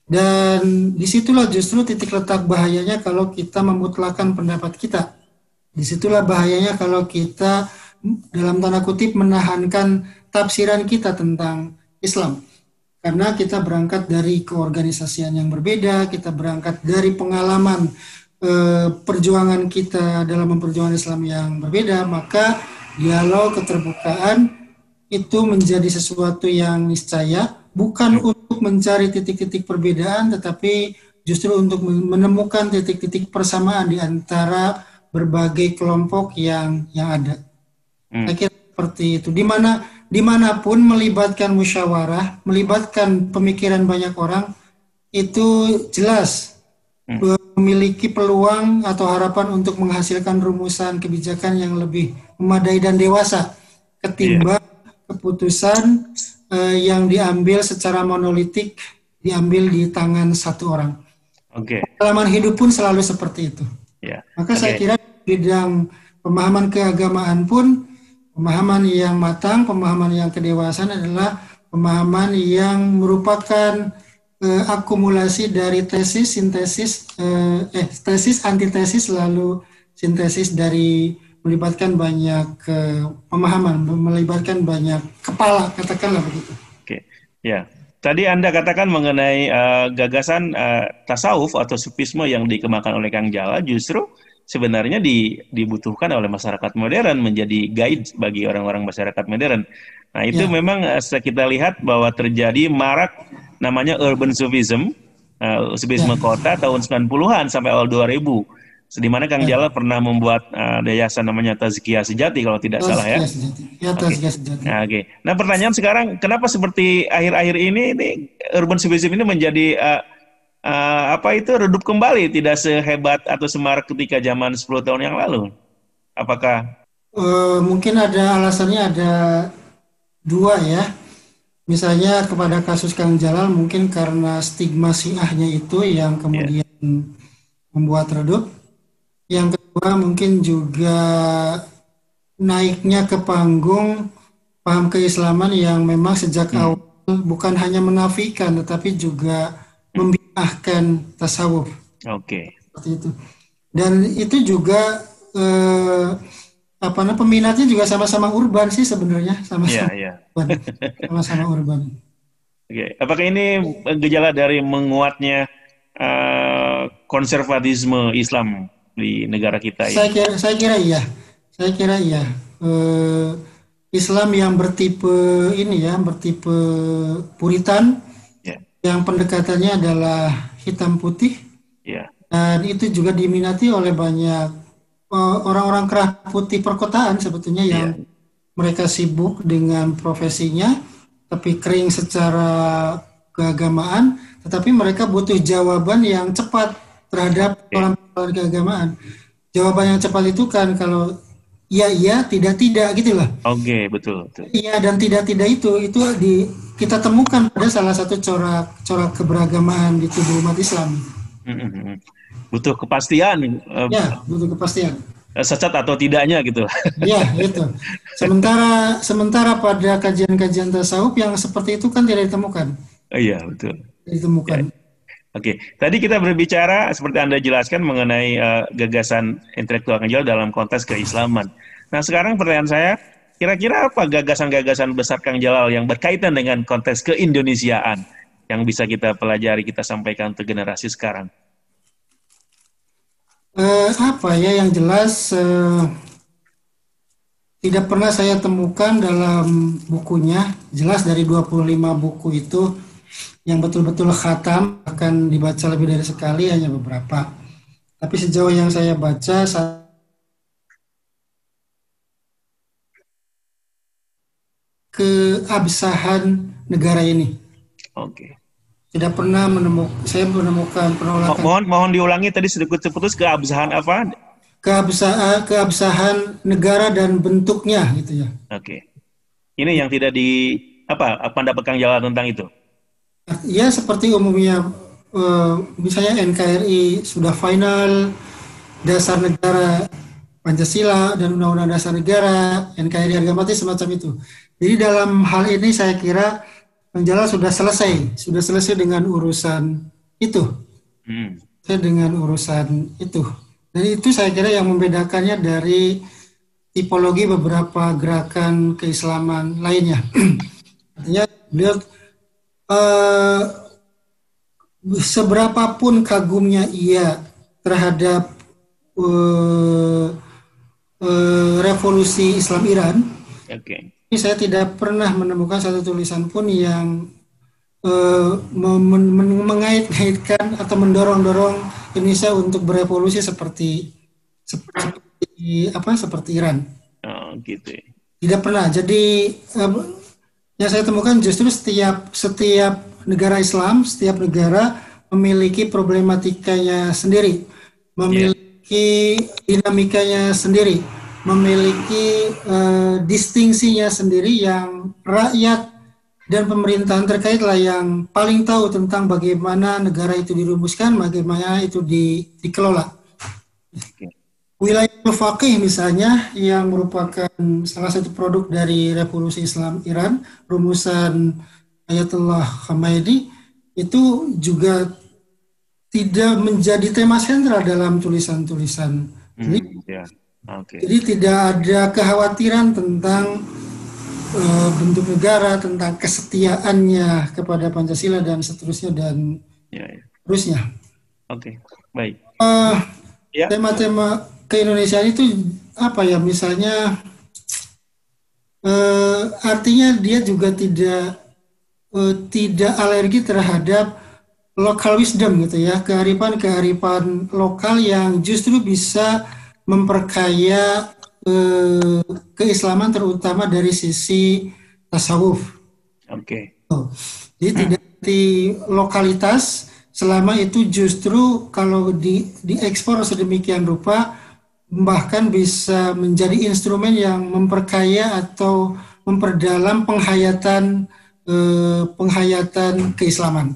Dan disitulah justru titik letak bahayanya kalau kita memutlakan pendapat kita. Disitulah bahayanya kalau kita dalam tanda kutip menahankan tafsiran kita tentang Islam. Karena kita berangkat dari keorganisasian yang berbeda, kita berangkat dari pengalaman perjuangan kita dalam memperjuangkan Islam yang berbeda, maka dialog keterbukaan itu menjadi sesuatu yang niscaya, bukan untuk mencari titik-titik perbedaan, tetapi justru untuk menemukan titik-titik persamaan di antara berbagai kelompok yang ada. Saya kira seperti itu. Dimanapun melibatkan musyawarah, melibatkan pemikiran banyak orang, itu jelas memiliki peluang atau harapan untuk menghasilkan rumusan kebijakan yang lebih memadai dan dewasa ketimbang keputusan yang diambil secara monolitik, diambil di tangan satu orang. Pengalaman hidup pun selalu seperti itu. Maka saya kira bidang pemahaman keagamaan pun, pemahaman yang matang, pemahaman yang kedewasaan adalah pemahaman yang merupakan akumulasi dari tesis, sintesis, tesis, antitesis, lalu sintesis dari melibatkan banyak pemahaman, melibatkan banyak kepala, katakanlah begitu. Ya. Tadi Anda katakan mengenai gagasan tasawuf atau sufisme yang dikembangkan oleh Kang Jala justru sebenarnya dibutuhkan oleh masyarakat modern, menjadi guide bagi orang-orang masyarakat modern. Nah, itu memang kita lihat bahwa terjadi marak namanya urban sufism, sufisme kota tahun 90-an sampai awal 2000. Di mana Kang Jala pernah membuat yayasan namanya Tazkiyah Sejati kalau tidak salah ya. Tazkiyah Sejati. Nah, pertanyaan sekarang, kenapa seperti akhir-akhir ini urban sufism ini menjadi redup kembali, tidak sehebat atau semarak ketika zaman 10 tahun yang lalu? Apakah mungkin ada alasannya, ada dua ya. Misalnya kepada kasus Kang Jalal mungkin karena stigma Syiahnya itu yang kemudian membuat redup. Yang kedua mungkin juga naiknya ke panggung paham keislaman yang memang sejak awal bukan hanya menafikan tetapi juga membid'ahkan tasawuf. Seperti itu. Dan itu juga peminatnya juga sama-sama urban sih sebenarnya, sama-sama urban. Apakah ini gejala dari menguatnya konservatisme Islam di negara kita ini? Saya kira iya. Islam yang bertipe bertipe Puritan, yang pendekatannya adalah hitam putih, dan itu juga diminati oleh banyak orang-orang kerah putih perkotaan sebetulnya yang mereka sibuk dengan profesinya, tapi kering secara keagamaan, tetapi mereka butuh jawaban yang cepat terhadap persoalan keagamaan. Jawaban yang cepat itu kan kalau iya, tidak, gitulah. Oke, betul, betul. Iya dan tidak itu kita temukan pada salah satu corak keberagaman di tubuh umat Islam. Butuh kepastian. Ya, butuh kepastian. Sesat atau tidaknya gitu. Ya, itu. Sementara pada kajian-kajian tasawuf yang seperti itu kan tidak ditemukan. Iya, betul. Ditemukan. Ya. Oke, tadi kita berbicara seperti Anda jelaskan mengenai gagasan intelektual Kang Jalal dalam konteks keislaman. Nah, sekarang pertanyaan saya, kira-kira apa gagasan-gagasan besar Kang Jalal yang berkaitan dengan konteks keindonesiaan yang bisa kita pelajari, kita sampaikan ke generasi sekarang? Apa ya yang jelas tidak pernah saya temukan dalam bukunya. Jelas dari 25 buku itu yang betul-betul khatam akan dibaca lebih dari sekali hanya beberapa. Tapi sejauh yang saya baca keabsahan negara ini. Oke. Tidak pernah saya menemukan penolakan. Mohon diulangi tadi sedikit putus, keabsahan apa? Keabsahan negara dan bentuknya gitu ya. Oke. Ini yang tidak pendapat Kang Jalal tentang itu? Ya seperti umumnya misalnya NKRI sudah final, dasar negara Pancasila dan Undang-Undang Dasar Negara, NKRI harga mati semacam itu. Jadi dalam hal ini saya kira Kang Jalal sudah selesai dengan urusan itu. Dengan urusan itu. Dan itu saya kira yang membedakannya dari tipologi beberapa gerakan keislaman lainnya. Artinya beliau seberapapun kagumnya ia terhadap revolusi Islam Iran, ini saya tidak pernah menemukan satu tulisan pun yang mengait-ngaitkan atau mendorong Indonesia untuk berevolusi seperti Iran. Oh, gitu. Tidak pernah. Jadi yang saya temukan justru setiap negara Islam, setiap negara memiliki problematikanya sendiri, memiliki dinamikanya sendiri, memiliki distingsinya sendiri yang rakyat dan pemerintahan terkait lah yang paling tahu tentang bagaimana negara itu dirumuskan, bagaimana itu dikelola. Wilayah Al-Faqih misalnya yang merupakan salah satu produk dari revolusi Islam Iran, rumusan Ayatullah Khamenei, itu juga tidak menjadi tema sentral dalam tulisan-tulisan. Jadi tidak ada kekhawatiran tentang bentuk negara, tentang kesetiaannya kepada Pancasila dan seterusnya dan terusnya. Oke, baik. Tema-tema keindonesiaan itu apa ya? Misalnya artinya dia juga tidak alergi terhadap local wisdom gitu ya, kearifan lokal yang justru bisa memperkaya keislaman terutama dari sisi tasawuf. Jadi tidak di lokalitas selama itu justru kalau diekspor sedemikian rupa bahkan bisa menjadi instrumen yang memperkaya atau memperdalam penghayatan keislaman.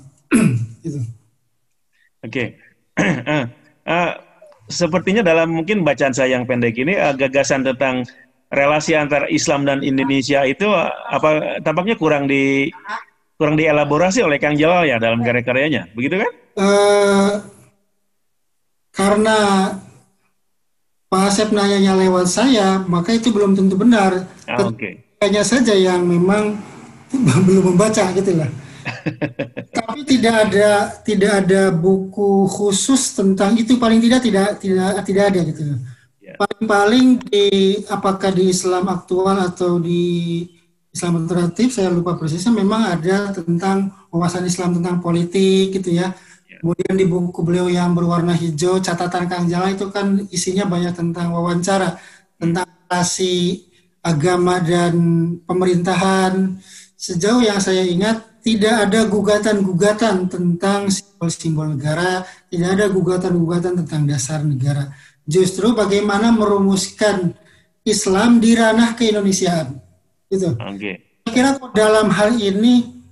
Gitu. Sepertinya dalam mungkin bacaan saya yang pendek ini gagasan tentang relasi antara Islam dan Indonesia itu tampaknya kurang dielaborasi oleh Kang Jalal ya dalam karya-karyanya, begitu kan? Karena Pak Asep nanyanya lewat saya, maka itu belum tentu benar. Hanya saja yang memang belum membaca gitulah. Tapi tidak ada buku khusus tentang itu, paling tidak ada gitu. Paling apakah di Islam aktual atau di Islam alternatif, saya lupa persisnya, memang ada tentang wawasan Islam tentang politik gitu ya. Kemudian di buku beliau yang berwarna hijau, catatan Kang Jalal itu kan isinya banyak tentang wawancara, tentang relasi agama dan pemerintahan, sejauh yang saya ingat tidak ada gugatan-gugatan tentang simbol-simbol negara, tidak ada gugatan-gugatan tentang dasar negara. Justru bagaimana merumuskan Islam di ranah keindonesiaan. Gitu. Oke. Saya kira dalam hal ini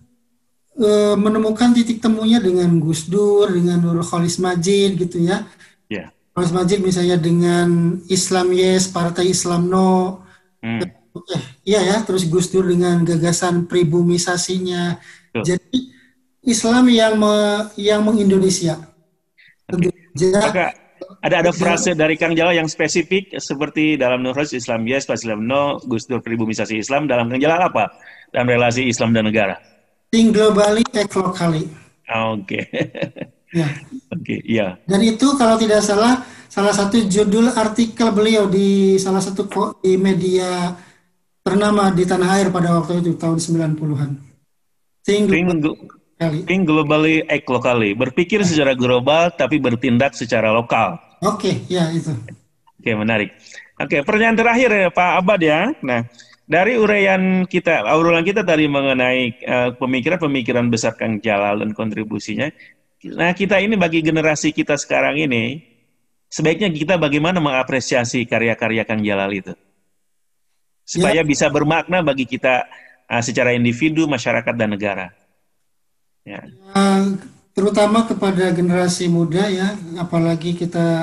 menemukan titik temunya dengan Gus Dur, dengan Nurul Khalis Majid gitu ya. Ya. Khalis Majid misalnya dengan Islam Yes, Partai Islam No. Iya ya, terus Gus Dur dengan gagasan pribumisasinya. Tuh. Jadi Islam yang mengindonesia. Tentu saja. Maka ada frase dari Kang Jalal yang spesifik seperti dalam Nurul Islam Yes, Islam No, Gus Dur pribumisasi Islam. Dalam Kang Jalal apa? Dalam relasi Islam dan negara. Think globally, act locally. Oke. Ya. Oke, iya. Dan itu kalau tidak salah satu judul artikel beliau di salah satu di media ternama di tanah air pada waktu itu tahun 90-an. Think globally, act locally. Berpikir secara global tapi bertindak secara lokal. Oke, ya itu. Oke, menarik. Oke, pertanyaan terakhir ya Pak Abad ya. Nah, dari obrolan kita tadi mengenai pemikiran-pemikiran besar Kang Jalal dan kontribusinya. Nah, kita ini bagi generasi kita sekarang ini, sebaiknya kita bagaimana mengapresiasi karya-karya Kang Jalal itu? Supaya bisa bermakna bagi kita secara individu, masyarakat, dan negara. Ya. Terutama kepada generasi muda ya, apalagi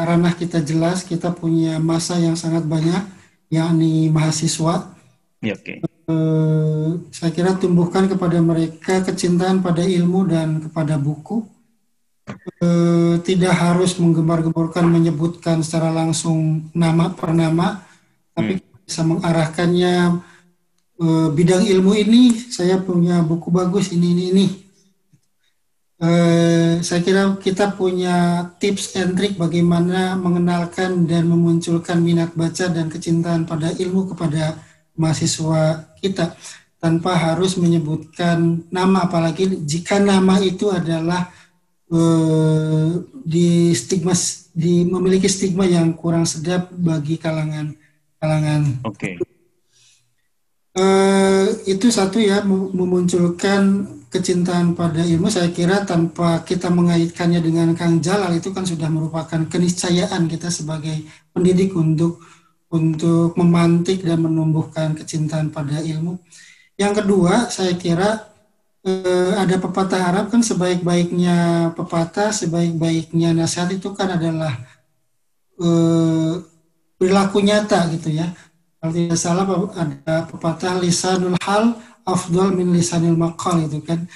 ranah kita jelas, kita punya masa yang sangat banyak, yakni mahasiswa. Ya, oke. Saya kira tumbuhkan kepada mereka kecintaan pada ilmu dan kepada buku. Tidak harus menggembar-gemborkan menyebutkan secara langsung nama per nama, tapi bisa mengarahkannya. Bidang ilmu ini saya punya buku bagus ini. Saya kira kita punya tips and trik bagaimana mengenalkan dan memunculkan minat baca dan kecintaan pada ilmu kepada mahasiswa kita tanpa harus menyebutkan nama, apalagi jika nama itu adalah memiliki stigma yang kurang sedap bagi kalangan. Oke. Itu satu ya, memunculkan kecintaan pada ilmu. Saya kira tanpa kita mengaitkannya dengan Kang Jalal, itu kan sudah merupakan keniscayaan kita sebagai pendidik untuk memantik dan menumbuhkan kecintaan pada ilmu. Yang kedua, saya kira ada pepatah Arab kan, sebaik-baiknya pepatah, sebaik-baiknya nasihat itu kan adalah perilaku nyata gitu ya. Kalau tidak salah ada pepatah lisanul hal afdal min lisanil maqal itu kan.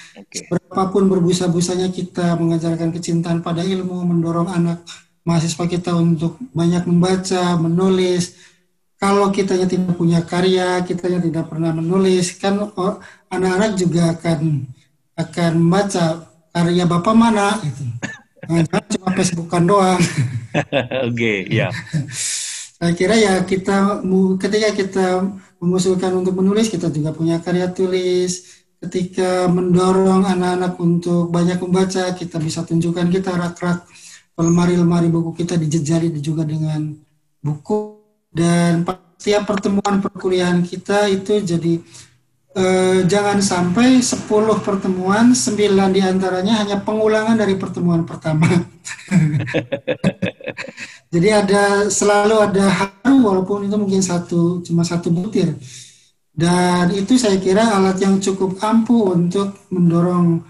Berapapun berbusa-busanya kita mengajarkan kecintaan pada ilmu, mendorong anak mahasiswa kita untuk banyak membaca, menulis. Kalau kitanya tidak punya karya, kitanya tidak pernah menulis, kan anak-anak juga akan membaca karya bapak mana gitu. Jangan cuma Facebookan doang. Oke, ya. Saya kira ya ketika kita mengusulkan untuk menulis, kita juga punya karya tulis. Ketika mendorong anak-anak untuk banyak membaca, kita bisa tunjukkan kita rak-rak lemari-lemari buku kita dijejali juga dengan buku. Dan setiap pertemuan perkuliahan kita itu jadi jangan sampai 10 pertemuan, 9 diantaranya hanya pengulangan dari pertemuan pertama. Jadi selalu ada haru, walaupun itu mungkin cuma satu butir. Dan itu saya kira alat yang cukup ampuh untuk mendorong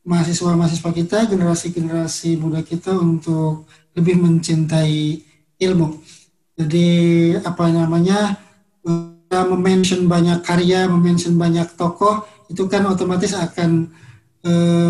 mahasiswa-mahasiswa kita, generasi-generasi muda kita untuk lebih mencintai ilmu. Jadi mention banyak karya, mention banyak tokoh, itu kan otomatis akan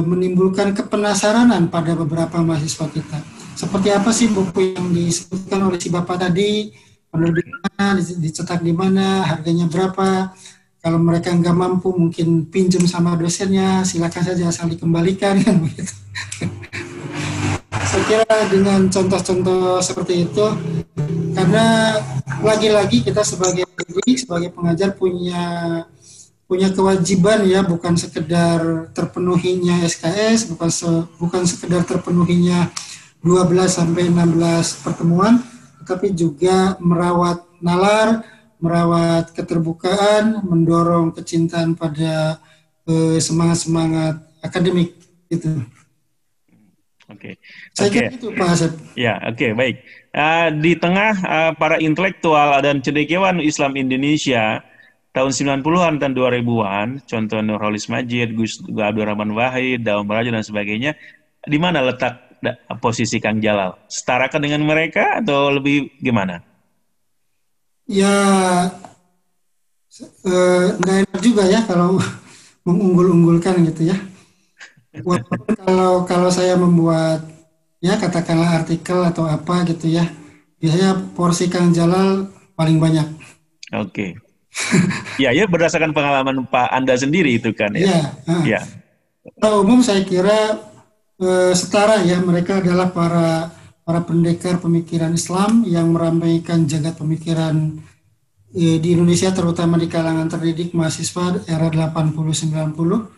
menimbulkan kepenasaranan pada beberapa mahasiswa kita. Seperti apa sih buku yang disebutkan oleh si Bapak tadi, penerbit mana, dicetak di mana, harganya berapa. Kalau mereka nggak mampu mungkin pinjam sama dosennya, silakan saja asal dikembalikan kan begitu. Saya kira dengan contoh-contoh seperti itu, karena lagi-lagi kita sebagai pengajar punya kewajiban ya, bukan sekedar terpenuhinya SKS, bukan sekedar terpenuhinya 12 sampai 16 pertemuan, tetapi juga merawat nalar, merawat keterbukaan, mendorong kecintaan pada semangat-semangat akademik gitu. Oke, Saya oke. kira itu Pak Asep. Ya, oke, baik. Di tengah para intelektual dan cendekiawan Islam Indonesia tahun 90-an dan 2000-an, contoh Nurholis Majid, Gus Abdul Rahman Wahid, Daum Raja dan sebagainya, di mana letak posisi Kang Jalal? Setarakan dengan mereka atau lebih gimana? Ya, nggak enak juga ya kalau mengunggul-unggulkan gitu ya. Walaupun kalau saya membuat ya katakanlah artikel atau apa gitu ya, biasanya porsi Kang Jalal paling banyak. Oke. Ya, ya berdasarkan pengalaman Pak Anda sendiri itu kan ya. Iya. Ya, Secara umum saya kira setara ya, mereka adalah para para pendekar pemikiran Islam yang meramaikan jagat pemikiran di Indonesia, terutama di kalangan terdidik mahasiswa era 80-90.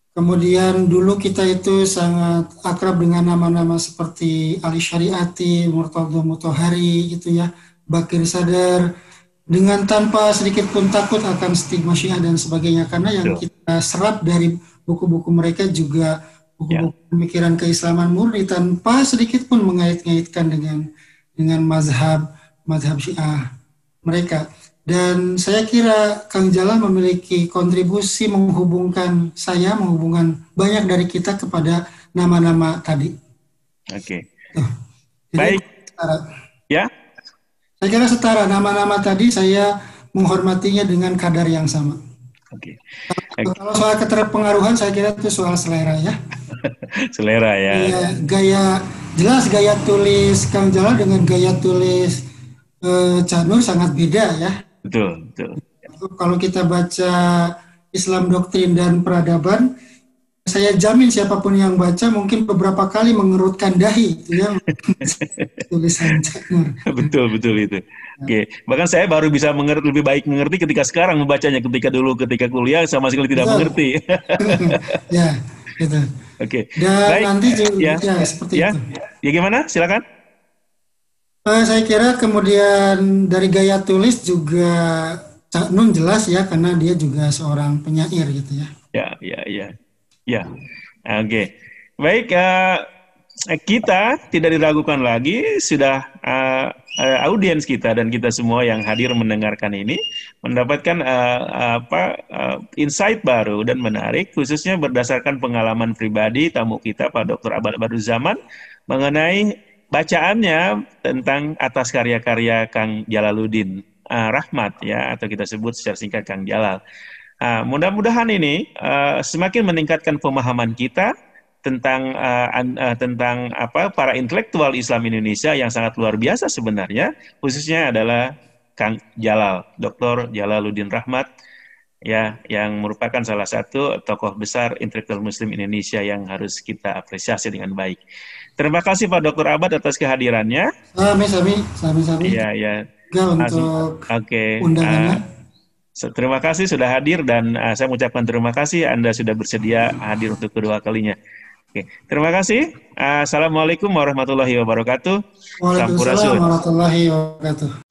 Kemudian dulu kita itu sangat akrab dengan nama-nama seperti Ali Syariati, Murtadho Mutahari gitu ya, Bakir Sadar, dengan tanpa sedikit pun takut akan stigma Syiah dan sebagainya, karena yang betul. kita serap dari buku-buku mereka juga Ya, buku-buku pemikiran keislaman murni tanpa sedikit pun mengait-ngaitkan dengan mazhab Syiah mereka. Dan saya kira Kang Jalal memiliki kontribusi menghubungkan banyak dari kita kepada nama-nama tadi. oke. Tuh. Jadi Baik, setara. ya. Saya kira setara nama-nama tadi, saya menghormatinya dengan kadar yang sama. Oke. Kalau soal keterpengaruhan, saya kira itu soal selera ya. Selera ya. Iya, gaya tulis Kang Jalal dengan gaya tulis Cak Nur sangat beda ya. Betul, betul. Kalau kita baca Islam Doktrin dan Peradaban, saya jamin siapapun yang baca mungkin beberapa kali mengerutkan dahi itu ya, tulisan Cak Nur. Betul, betul itu. Oke, bahkan saya baru bisa lebih baik mengerti ketika sekarang membacanya. Ketika kuliah sama sekali tidak Betul. mengerti. Ya, gitu. Oke, Dan baik. nanti juga Ya, ya seperti ya, itu. ya gimana? Silakan. Saya kira kemudian dari gaya tulis juga Cak Nun jelas ya, karena dia juga seorang penyair gitu ya. Ya, ya, ya, ya. Oke, baik. Kita tidak diragukan lagi, sudah audiens kita dan kita semua yang hadir mendengarkan ini mendapatkan insight baru dan menarik, khususnya berdasarkan pengalaman pribadi tamu kita Pak Dr. Abad Badruzaman mengenai bacaannya tentang atas karya-karya Kang Jalaluddin Rahmat ya, atau kita sebut secara singkat Kang Jalal. Mudah-mudahan ini semakin meningkatkan pemahaman kita tentang para intelektual Islam Indonesia yang sangat luar biasa sebenarnya, khususnya adalah Kang Jalal, Dr. Jalaluddin Rahmat, ya, yang merupakan salah satu tokoh besar intelektual Muslim Indonesia yang harus kita apresiasi dengan baik. Terima kasih Pak Dr. Abad atas kehadirannya. Sami. Iya, ya. Juga untuk Oke. undangannya. Terima kasih sudah hadir dan saya mengucapkan terima kasih Anda sudah bersedia hadir untuk kedua kalinya. Oke, terima kasih. Assalamualaikum warahmatullahi wabarakatuh. Waalaikumsalam Sampurasun. warahmatullahi wabarakatuh.